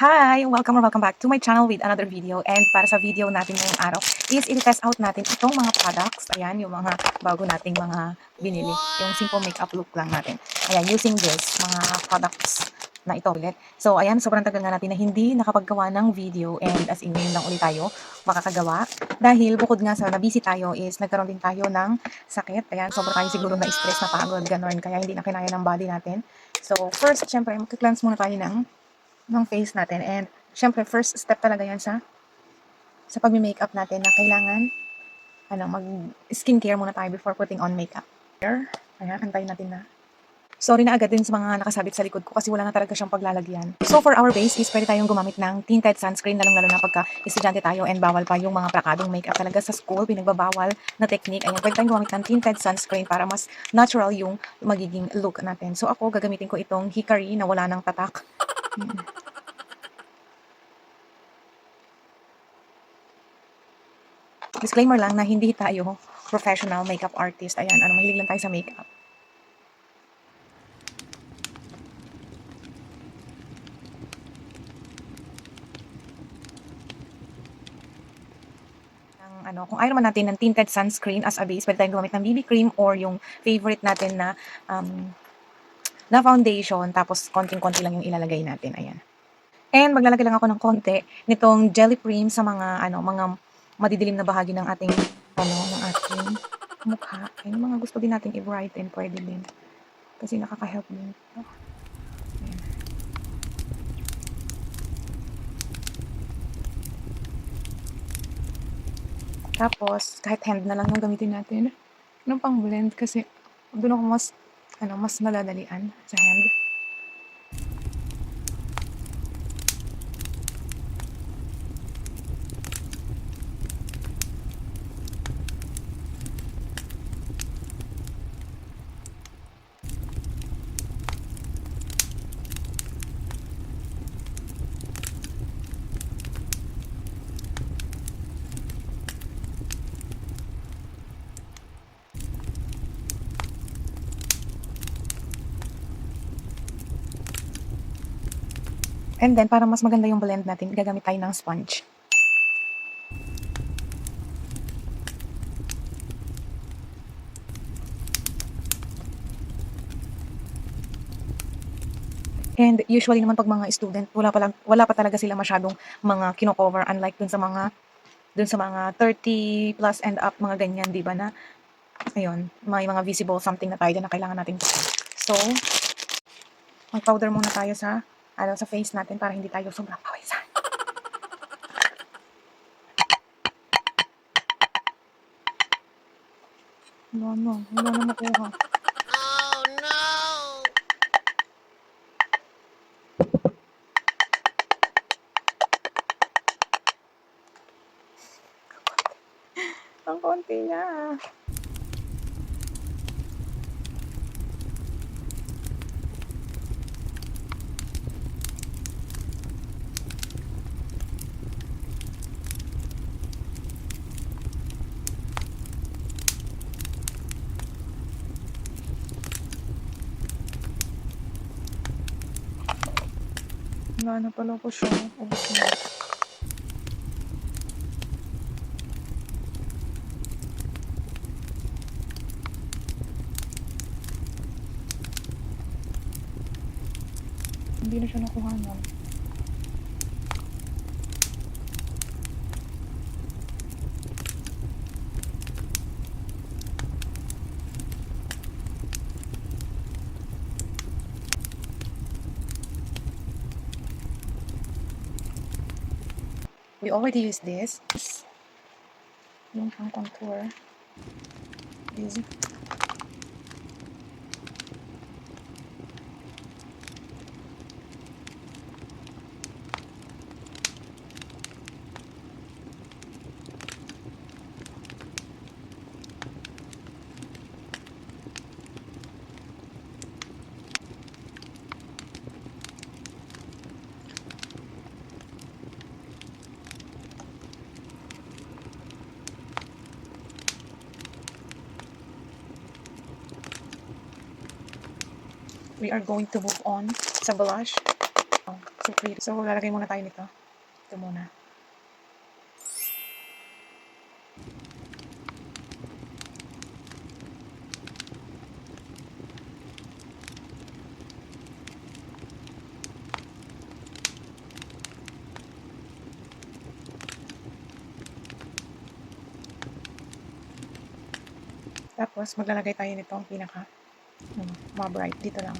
Hi! Welcome back to my channel with another video. And para sa video natin ngayong araw is i-test out natin itong mga products. Ayan, yung mga bago nating mga binili. Yung simple makeup look lang natin. Ayan, using this, mga products na ito ulit. So, ayan, sobrang tagal nga natin na hindi nakapaggawa ng video and as in ngayon lang ulit tayo makakagawa. Dahil bukod nga sa na-busy tayo is nagkaroon din tayo ng sakit. Ayan, sobrang tayo siguro na stress, na pagod, ganun. Kaya hindi na kinaya ng body natin. So, first, syempre, mag-cleanse muna tayo ng face natin. And, syempre, first step talaga yan sa pag-makeup natin na kailangan, mag-skincare muna tayo before putting on makeup. Ayan, antayin natin na. Sorry na agad din sa mga nakasabit sa likod ko kasi wala na talaga siyang paglalagyan. So, for our base is pwede tayong gumamit ng tinted sunscreen, lalong-lalo na pagka estudyante tayo and bawal pa yung mga prakadong makeup talaga sa school, pinagbabawal na technique. Ayan, pwede tayong gumamit ng tinted sunscreen para mas natural yung magiging look natin. So, ako, gagamitin ko itong Hikari na wala ng tatak. Disclaimer lang na hindi tayo professional makeup artist. Ayan, mahilig lang tayo sa makeup. Kung ayaw naman natin ng tinted sunscreen as a base, pwede tayong gumamit ng BB cream or yung favorite natin na foundation, tapos konting-konti lang yung ilalagay natin. Ayan. And maglalagay lang ako ng konti nitong jelly cream sa mga madidilim na bahagi ng ating mukha. Yung mga gusto din natin i-brighten, pwede din. Kasi nakaka-help din. Ayan. Tapos, kahit hand na lang yung gamitin natin. Nung pang blend kasi doon ako mas nadadalian sa hand. And then, para mas maganda yung blend natin, gagamit tayo ng sponge. And usually naman pag mga student, wala pa talaga sila masyadong mga kino-cover, unlike dun sa mga 30 plus and up, mga ganyan, di ba na, ayun, may mga visible something na tayo dyan na kailangan natin. So, mag-powder muna tayo sa face natin para hindi tayo sobrang pawisan. Wala na makuha. Oh no! Ang konti niya. Wala na pala ko siya. Ubus na. Hindi na siya nakuha na. We already used this. Yung pang contour. This. We are going to move on sa blush. free. So, lalagay muna tayo nito. Ito muna. Tapos, maglalagay tayo nitong pinaka mga bright. Dito lang.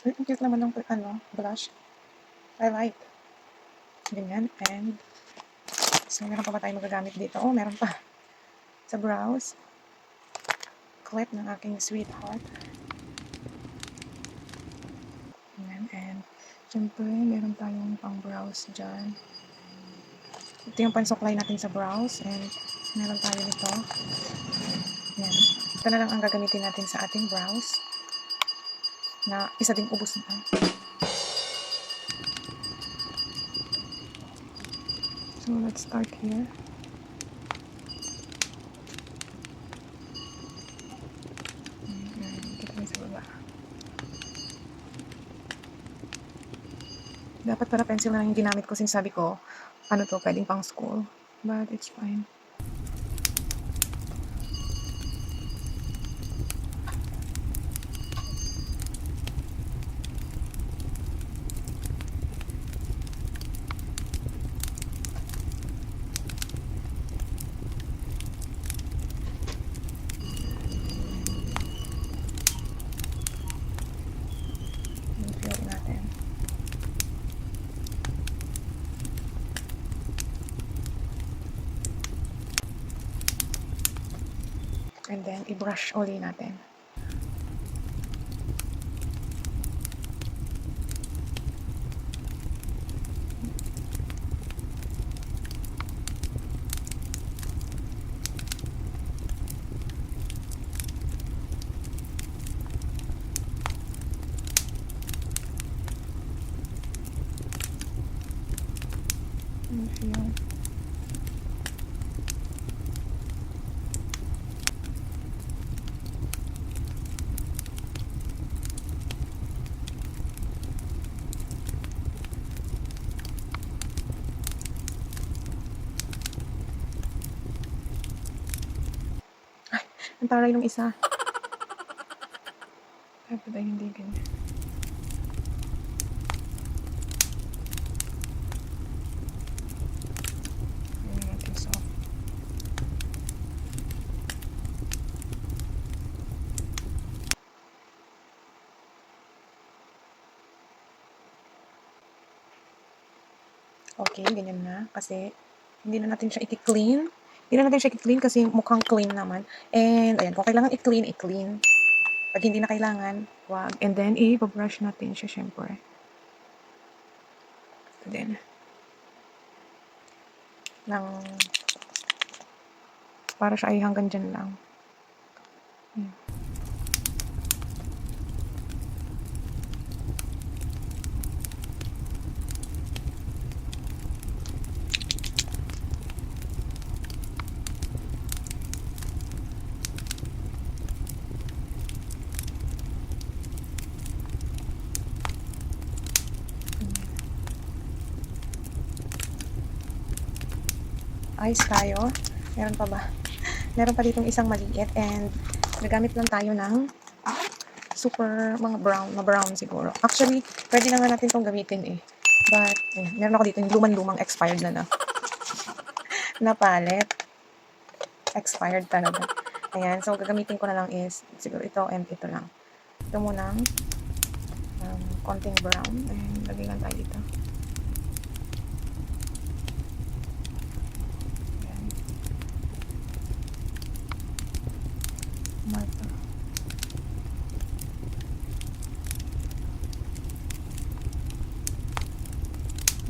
Ang cute naman ng blush. I like. Ganyan. And, so, meron pa ba tayo magagamit dito? Oh, meron pa. Sa brows. Clip ng aking sweetheart. Ganyan. And, syempre, meron tayong pang brows dyan. Ito yung pansuklay natin sa brows. And, meron tayo nito. Yan. Ito na lang ang gagamitin natin sa ating brows. Na isa ding ubos na. So, let's start here. Dito tayo sa baba. Dapat para pencil na yung ginamit ko since sabi ko, ano to, pwedeng pang school. But it's fine. Fill natin. And then, i-brush uli natin. Feel. Ang taray ng isa. Dapat ay hindi ganyan. Ayun natin so. Okay, ganyan na. Kasi, hindi na natin siya i-clean. Hindi na natin siya i-clean kasi mukhang clean naman. And, ayan, kung kailangan i-clean, i-clean. Pag hindi na kailangan, wag. And then, i-brush natin siya, syempre. Ito din. Para siya ay hanggang dyan lang. Ayan. Ayos tayo. Meron pa ba? Meron pa ditong isang maliit and nagamit lang tayo ng super mga brown siguro. Actually, pwede na nga natin itong gamitin eh. But, meron ako dito yung lumang expired na na palette. Expired talaga. Ayan, so gagamitin ko na lang is siguro ito and ito lang. Ito munang konting brown and lagay lang tayo dito. Marta.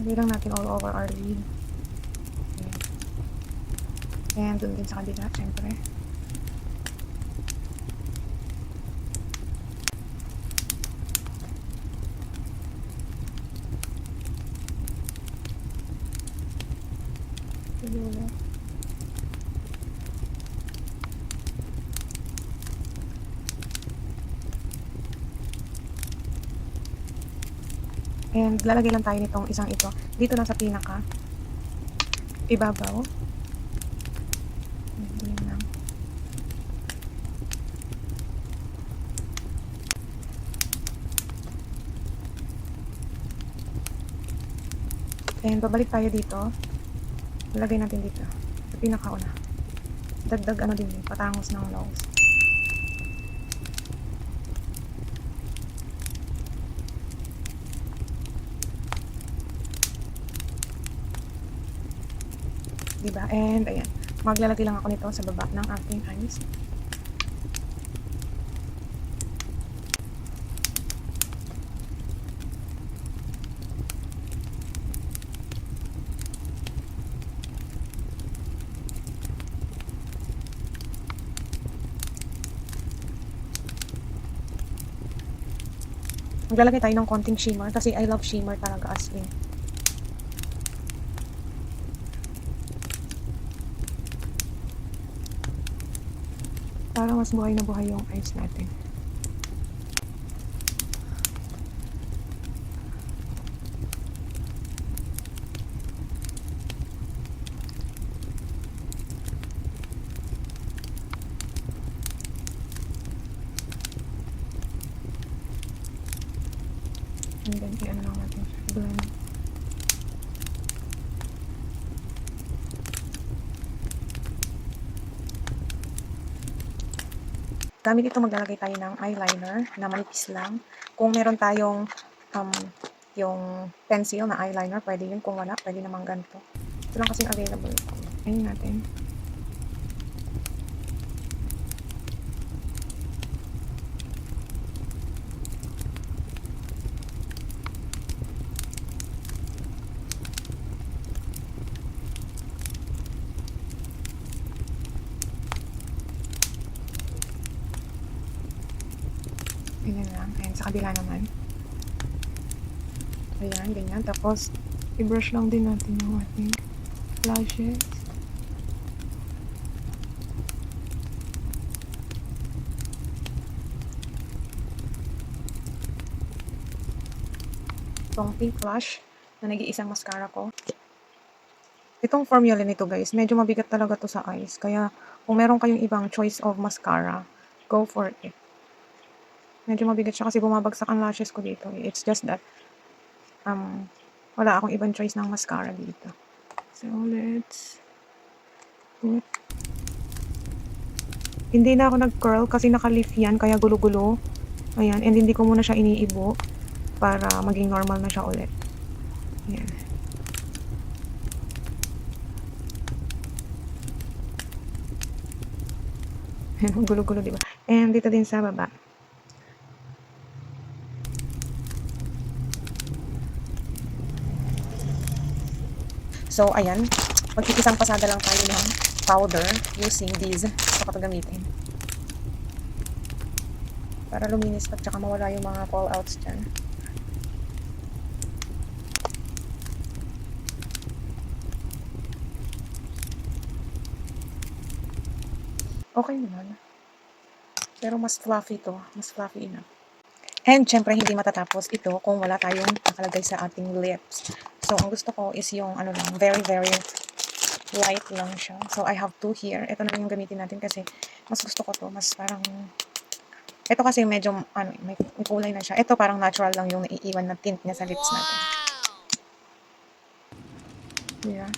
Lagay lang natin all over our lid. And dun din sa kabila, syempre. Sige ulit. And lalagay lang tayo nitong isang ito. Dito lang sa pinaka. Ibabaw. Ganyan lang. And babalik tayo dito. Lalagay natin dito. Sa pinakauna. Dagdag ano din, patangos ng nose. Diba? And ayan. Maglalagay lang ako nito sa baba ng aking eyes. Maglalagay tayo ng konting shimmer kasi I love shimmer talaga as in. Para mas buhay na buhay yung eyes natin. And then, i-ano lang natin siya. Blend. Gamit ito, maglalagay tayo ng eyeliner na manipis lang. Kung meron tayong yung pencil na eyeliner, pwede yun. Kung wala, pwede namang ganito. Ito lang kasing available. Ayun natin. Ganyan lang. Ayan, sa kabila naman. Ayan, ganyan. Tapos, i-brush lang din natin yung ating lashes. Itong pink blush na nag-iisang mascara ko. Itong formula nito guys, medyo mabigat talaga to sa eyes. Kaya, kung meron kayong ibang choice of mascara, go for it. Medyo mabigat siya kasi bumabagsak ang lashes ko dito. It's just that, wala akong ibang choice ng mascara dito. So, let's put. Hindi na ako nag-curl kasi naka-leaf yan, kaya gulo-gulo. Ayan, and hindi ko muna siya iniibo para maging normal na siya ulit. Ayan. Gulo-gulo, diba? And dito din sa baba. So, ayan. Magkikisang pasada lang tayo ng powder using these. Ito ko gamitin. Para luminis at saka mawala yung mga fallouts dyan. Okay naman. Pero mas fluffy to. Mas fluffy enough. And syempre hindi matatapos ito kung wala tayong nakalagay sa ating lips. So ang gusto ko is yung ano lang, very very light lang siya. So I have two here. Ito na yung gamitin natin kasi mas gusto ko to. Mas parang ito kasi medyo ano, may kulay na siya. Ito parang natural lang yung naiiwan na tint niya sa lips natin. Yeah.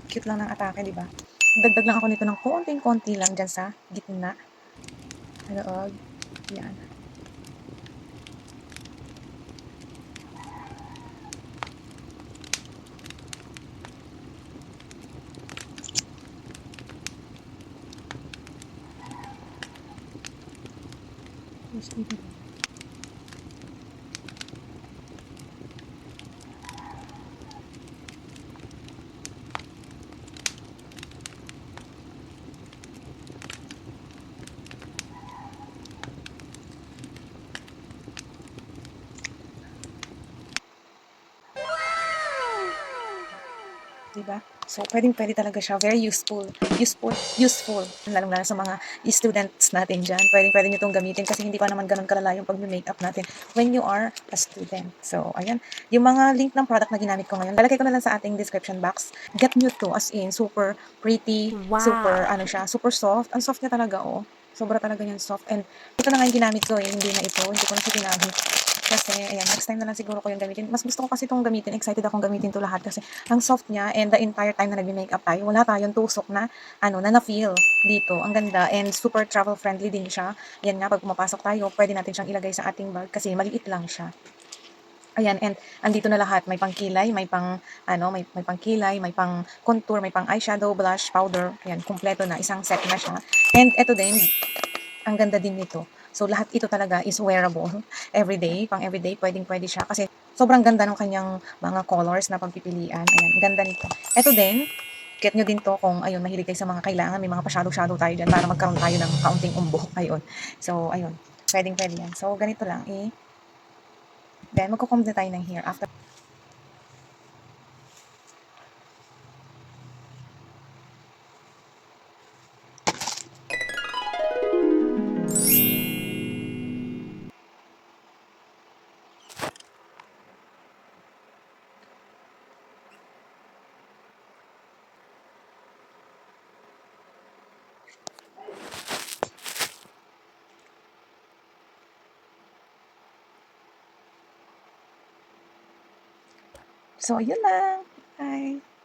Cute lang ng atake, di ba? Dagdag lang ako nito ng konting-konti lang dyan sa gitna. Sa loob. Yan. Diba? So, pwedeng-pwede talaga siya. Very useful. Useful. Lalong-lalo sa mga students natin dyan. Pwedeng-pwede nyo itong gamitin kasi hindi pa naman ganun kalala yung pag-makeup natin when you are a student. So, ayan. Yung mga link ng product na ginamit ko ngayon, lalagay ko na lang sa ating description box. Get nyo to, as in, super pretty, super, super soft. Ang soft niya talaga, oh. Sobra talaga yan soft. And ito na nga yung ginamit ko, eh. Hindi na ito. Hindi ko na siya ginamit. Kasi, ayan, next time na lang siguro ko yung gamitin. Mas gusto ko kasi itong gamitin. Excited akong gamitin to lahat kasi ang soft niya and the entire time na nagme-makeup tayo, wala tayong tusok na, na-feel dito. Ang ganda and super travel friendly din siya. Yan nga, pag pumapasok tayo, pwede natin siyang ilagay sa ating bag kasi maliit lang siya. Ayan, and andito na lahat. May pangkilay, may pang, may pangkilay, may pang contour, may pang eyeshadow, blush, powder. Ayan, kumpleto na. Isang set na siya. And ito din, ang ganda din nito. So, lahat ito talaga is wearable. Everyday, pang everyday, pwedeng-pwede siya. Kasi, sobrang ganda ng kanyang mga colors na pagpipilian. Ayan, ganda nito. Ito din, get nyo din to kung, ayun, mahilig kayo sa mga kailangan. May mga pa-shadow-shadow tayo dyan para magkaroon tayo ng kaunting umbok. Ayun. So, ayun. Pwedeng-pwede yan. So, ganito lang. Then, magkukomb na tayo ng hair after. So, yun lang. Bye!